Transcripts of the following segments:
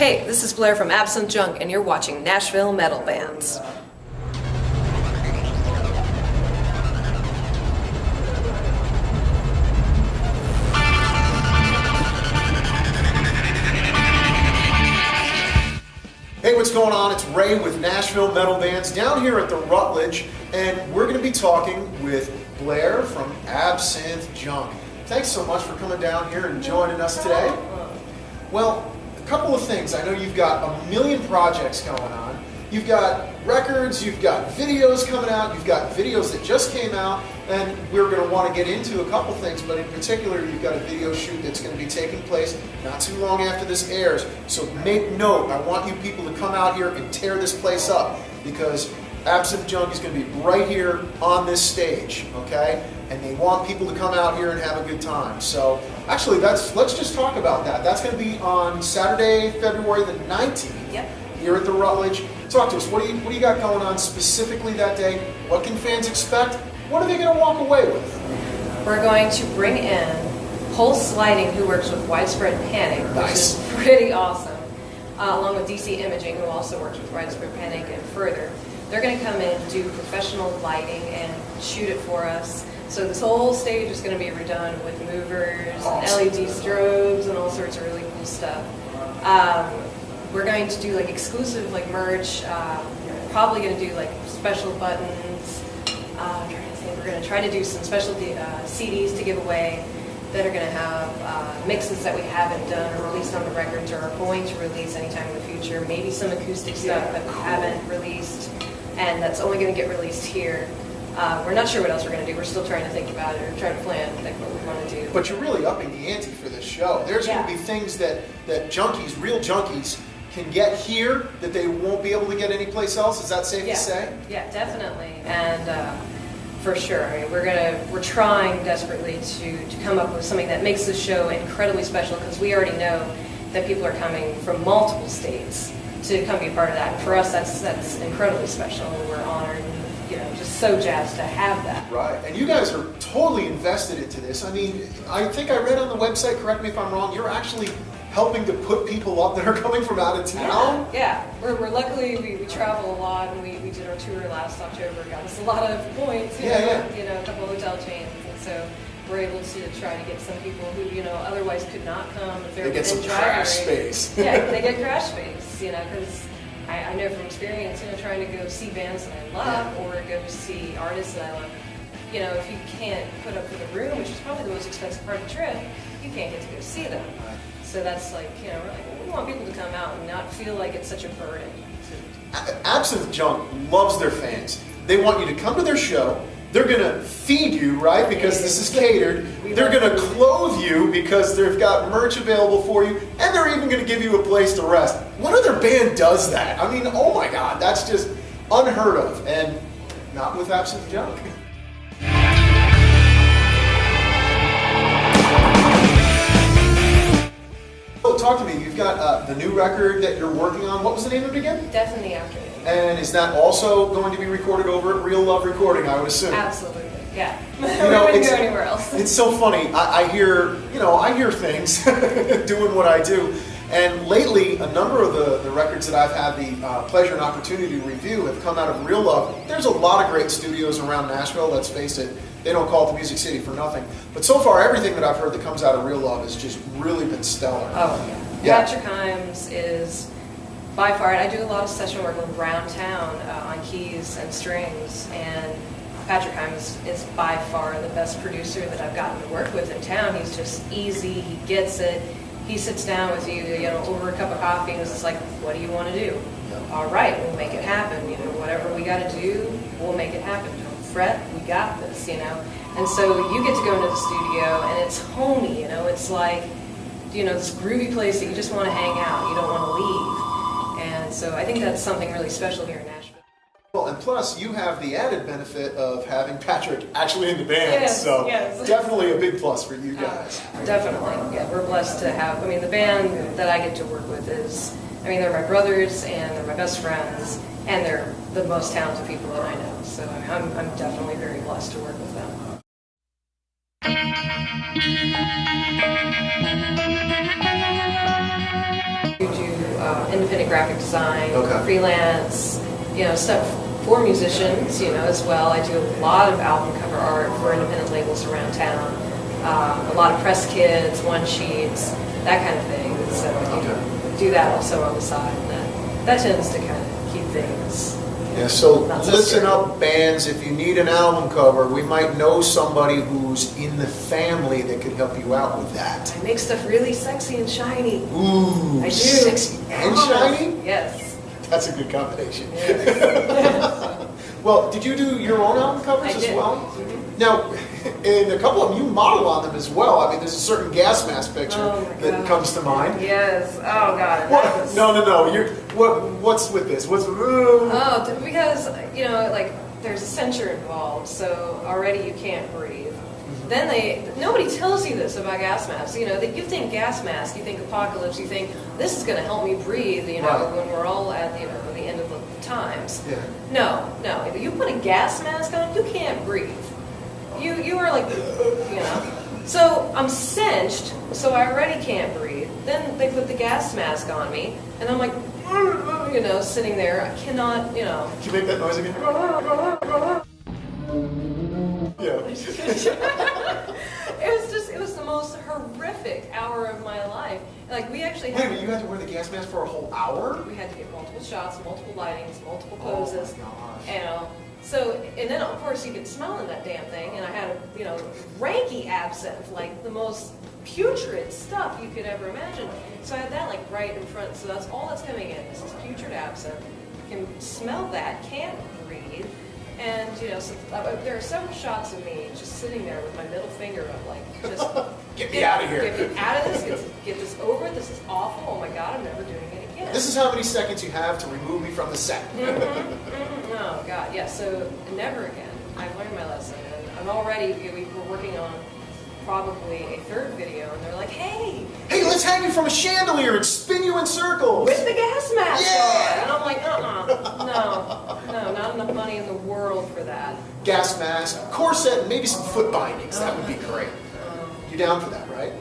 Hey, this is Blair from Absinthe Junk, and you're watching Nashville Metal Bands. Hey, what's going on? It's Ray with Nashville Metal Bands down here at the Rutledge, and we're going to be talking with Blair from Absinthe Junk. Thanks so much for coming down here and joining us today. Well, a couple of things. I know you've got a million projects going on. You've got records, you've got videos coming out, you've got videos that just came out, and we're going to want to get into a couple things, but in particular, you've got a video shoot that's going to be taking place not too long after this airs. So make note, I want you people to come out here and tear this place up, because Absinthe Junk is going to be right here on this stage, okay? And they want people to come out here and have a good time. So actually, let's just talk about that. That's going to be on Saturday, February the 19th. Yep. Here at the Rutledge. Talk to us. What do you got going on specifically that day? What can fans expect? What are they going to walk away with? We're going to bring in Pulse Lighting, who works with Widespread Panic, which Nice. is pretty awesome, along with DC Imaging, who also works with Widespread Panic and further. They're going to come in and do professional lighting and shoot it for us. So this whole stage is going to be redone with movers, Awesome. and LED strobes, and all sorts of really cool stuff. We're going to do like exclusive like merch. Probably going to do like special buttons. I'm trying to think. We're going to try to do some special CDs to give away that are going to have mixes that we haven't done or released on the records or are going to release anytime in the future. Maybe some acoustic stuff that we haven't released and that's only going to get released here. We're not sure what else we're going to do. We're still trying to think about it or trying to plan like what we want to do. But you're really upping the ante for this show. There's going to be things that junkies, real junkies, can get here that they won't be able to get anyplace else. Is that safe to say? Yeah, definitely. And for sure, I mean, we're trying desperately to come up with something that makes the show incredibly special, because we already know that people are coming from multiple states to come be part of that. And for us, that's incredibly special, and we're honored and just so jazzed to have that. Right. And you guys are totally invested into this. I mean, I think I read on the website, correct me if I'm wrong, you're actually helping to put people up that are coming from out of town? Yeah. We're luckily, we travel a lot, and we did our tour last October, got us a lot of points, a couple of hotel chains, and so we're able to try to get some people who, otherwise could not come if they're They get some crash space. Yeah, they get crash space, because I know from experience, trying to go see bands that I love or go see artists that I love, if you can't put up with a room, which is probably the most expensive part of the trip, you can't get to go see them. So that's like, we're like, well, we want people to come out and not feel like it's such a burden. Absinthe Junk loves their fans. They want you to come to their show. They're going to feed you, right, because this is catered. They're going to clothe you because they've got merch available for you. And they're even going to give you a place to rest. What other band does that? I mean, oh my God, that's just unheard of. And not with Absinthe Junk. So talk to me. You've got the new record that you're working on. What was the name of it again? Death in the Afternoon. And is that also going to be recorded over at Real Love Recording, I would assume? Absolutely, yeah. We wouldn't go anywhere else. It's so funny. I hear things doing what I do. And lately, a number of the records that I've had the pleasure and opportunity to review have come out of Real Love. There's a lot of great studios around Nashville, let's face it. They don't call it the Music City for nothing. But so far, everything that I've heard that comes out of Real Love has just really been stellar. Oh, yeah. Patrick Himes is by far, and I do a lot of session work around town on keys and strings, and Patrick Himes is by far the best producer that I've gotten to work with in town. He's just easy, he gets it. He sits down with you, over a cup of coffee, and is just like, what do you want to do? All right, we'll make it happen. Whatever we got to do, we'll make it happen. Don't fret, we got this, And so you get to go into the studio, and it's homey, It's like, this groovy place that you just want to hang out. You don't want to leave. And so I think that's something really special here in Nashville. Well, and plus you have the added benefit of having Patrick actually in the band, yes. Definitely a big plus for you guys. Definitely, yeah. We're blessed to have, the band that I get to work with is, they're my brothers and they're my best friends, and they're the most talented people that I know. So I'm definitely very blessed to work with them. We do graphic design, Okay. freelance, stuff for musicians, as well. I do a lot of album cover art for independent labels around town. A lot of press kits, one sheets, that kind of thing. So I do that also on the side. And that tends to kind of keep things. Yeah, so Not so listen scary. up, bands. If you need an album cover, we might know somebody who's in the family that could help you out with that. I make stuff really sexy and shiny. Ooh, I do. sexy and shiny? Yes. That's a good combination. Yes. Well, did you do your own album covers I as did. well? Mhm. Now, in a couple of them, you model on them as well. I mean, there's a certain gas mask picture Oh my that God. comes to mind. Yes. Oh God. What? That was- No. What's with this? What's? Oh, because like there's a sensor involved, so already you can't breathe. Then nobody tells you this about gas masks. That you think gas mask, you think apocalypse, you think this is going to help me breathe. Right. When we're all at the end of the times. Yeah. No. If you put a gas mask on, you can't breathe. You are like, So I'm cinched, so I already can't breathe. Then they put the gas mask on me, and I'm like, sitting there. I cannot, Can you make that noise again? Yeah. It was the most horrific hour of my life. Like we actually Wait a had. minute, you had to wear the gas mask for a whole hour? We had to get multiple shots, multiple lightings, multiple Oh my poses. gosh. So, and then of course you can smell in that damn thing, and I had ranky absinthe, like the most putrid stuff you could ever imagine. So I had that like right in front, so that's all that's coming in. This is putrid absinthe. You can smell that, can't breathe. And, so, there are several shots of me just sitting there with my middle finger up, like, just... Get me out of here. Get me out of this, get this over, this is awful, oh my God, I'm never doing it again. This is how many seconds you have to remove me from the set. Oh, God, yeah, so never again. I've learned my lesson, and I'm already, we're working on probably a third video, and they're like, hey, Hey, let's hang you from a chandelier and spin you in circles. with the gas mask Yeah! on. And I'm like, no, not enough money in the world for that. Gas mask, corset, and maybe some foot bindings. That would be great. You down for that, right?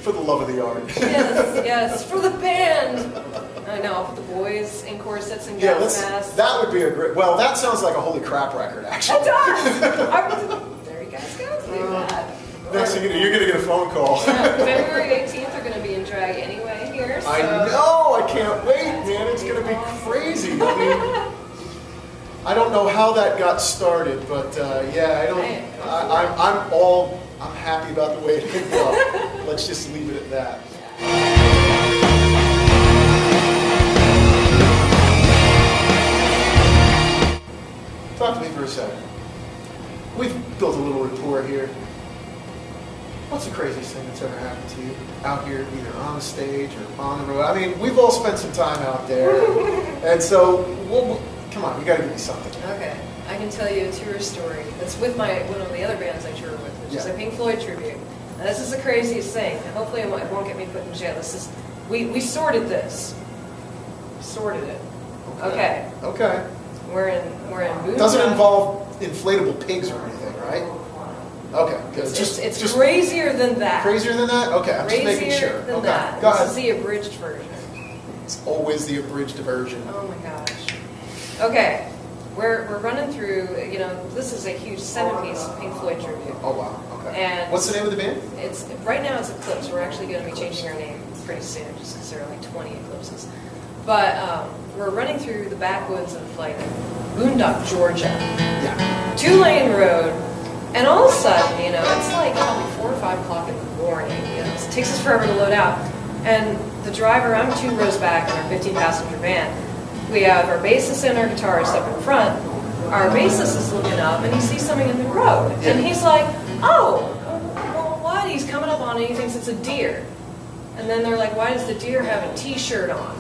For the love of the art. Yes, for the band. I know, I'll put the boys in corsets and Yeah, gas masks. that would be a great. Well, that sounds like a holy crap record, actually. It does! There you guys go, do that. Next thing you know, you're going to get a phone call. Yeah, February 18th are going to be in drag anyway here. So. I know. I can't wait, man. It's going to be crazy. I mean, I don't know how that got started, but yeah, I'm happy about the way it ended up. Let's just leave it at that. Talk to me for a second. We've built a little rapport here. What's the craziest thing that's ever happened to you out here, either on the stage or on the road? I mean, we've all spent some time out there, and so come on, you got to give me something. Okay, I can tell you a tour story. It's with one of the other bands I tour with, which is a Pink Floyd tribute. Now, this is the craziest thing. And hopefully, it won't get me put in jail. We sorted this. Sorted it. Okay. Okay. We're in Boondock. Doesn't involve inflatable pigs or anything, right? Okay, good. It's crazier than that. Crazier than that? Okay, I'm just making Crazier sure. than Okay, that. go This ahead. is the abridged version. It's always the abridged version. Oh my gosh. Okay, we're running through. This is a huge 7-piece Pink Floyd tribute. Oh wow. Okay. And what's the name of the band? It's right now it's Eclipse. We're actually going to be changing our name pretty soon, just because there are like 20 eclipses. But we're running through the backwoods of like Boondock, Georgia. Yeah. 2-lane road, and all of a sudden, it's like probably 4 or 5 o'clock in the morning. It takes us forever to load out, and the driver, I'm 2 rows back in our 15-passenger van. We have our bassist and our guitarist up in front. Our bassist is looking up, and he sees something in the road, and he's like, "Oh, well, what?" He's coming up on it. He thinks it's a deer, and then they're like, "Why does the deer have a T-shirt on?"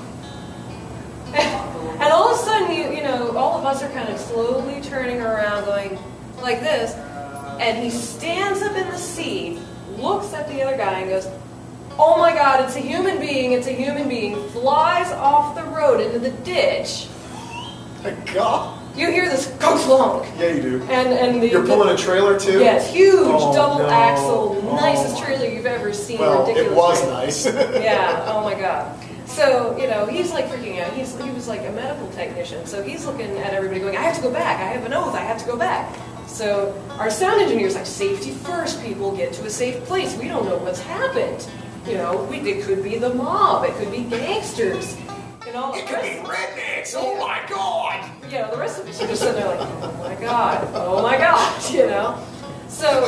And all of a sudden, all of us are kind of slowly turning around, going like this, and he stands up in the seat, looks at the other guy, and goes, "Oh my God, it's a human being, it's a human being," flies off the road into the ditch. My God. you hear this go-flonk. Yeah, you do. And You're pulling a trailer too? Yes, huge Oh, double no. axle, Oh, nicest my. trailer you've ever seen. Well, ridiculous it was trailer. nice. Yeah, oh my God. So, you know, he's like freaking out. He was like a medical technician. So he's looking at everybody going, I have to go back. I have an oath. I have to go back. So our sound engineer's like, safety first, people, get to a safe place. We don't know what's happened. You know, it could be the mob. It could be gangsters. You know, It could be rednecks. Oh my God. You know, the rest of us are just sitting there like, oh my God, you know. So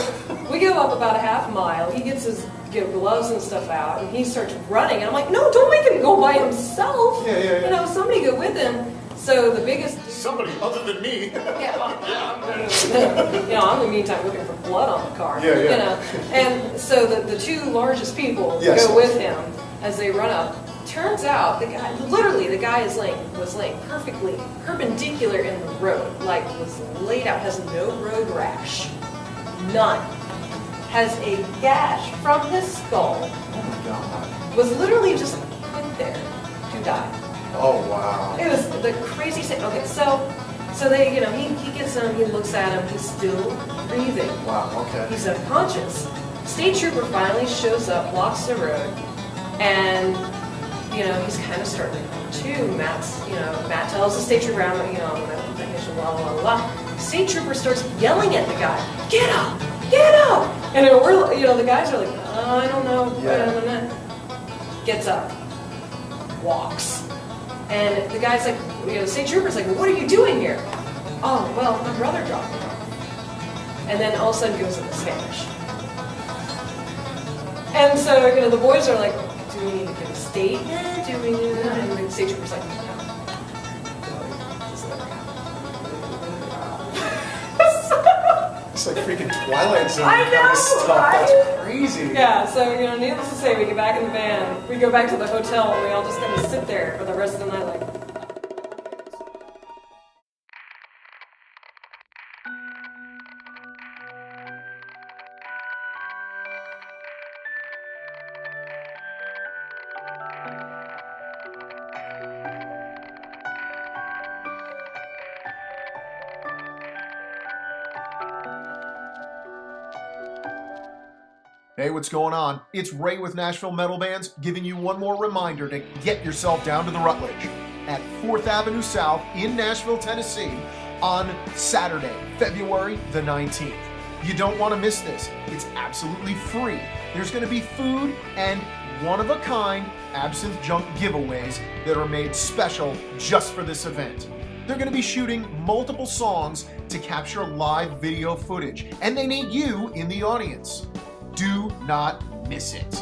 we go up about a half mile. He gets his gloves and stuff out, and he starts running. And I'm like, no, don't make him go by himself. Yeah. You know, somebody go with him. So the biggest... Somebody other than me. Yeah, well, you know, I'm in the meantime looking for blood on the car. Yeah. You know, and so the two largest people Yes. go with him as they run up. Turns out the guy was laying perfectly perpendicular in the road, like was laid out, has no road rash, none, has a gash from his skull, Oh my God. was literally just put there to die. Oh wow. It was the craziest thing. Okay, so they, you know, he gets him, he looks at him, he's still breathing. Wow, okay. He's unconscious. State trooper finally shows up, blocks the road, and, you know, he's kind of starting to come to. Matt tells the state trooper, I'm a medical technician, blah, blah, blah, blah. State trooper starts yelling at the guy, get up, get up! And we're, you know, the guys are like, oh, I don't know. Gets up, walks. And the guy's like, you know, the state trooper's like, well, what are you doing here? Oh, well, my brother dropped me off. And then all of a sudden goes into Spanish. And so, you know, the boys are like, do we need to give a statement? Do we need to? And the state trooper's like, no. This never happened. It's like freaking Twilight Zone I kind know, of stuff. right? That's crazy. Yeah, so, you know, needless to say, we get back in the van, we go back to the hotel, and we all just kind of sit there for the rest of the night like, Hey, what's going on? It's Ray with Nashville Metal Bands giving you one more reminder to get yourself down to the Rutledge at 4th Avenue South in Nashville, Tennessee on Saturday, February the 19th. You don't want to miss this. It's absolutely free. There's going to be food and one-of-a-kind Absinthe junk giveaways that are made special just for this event. They're going to be shooting multiple songs to capture live video footage, and they need you in the audience. Do not miss it.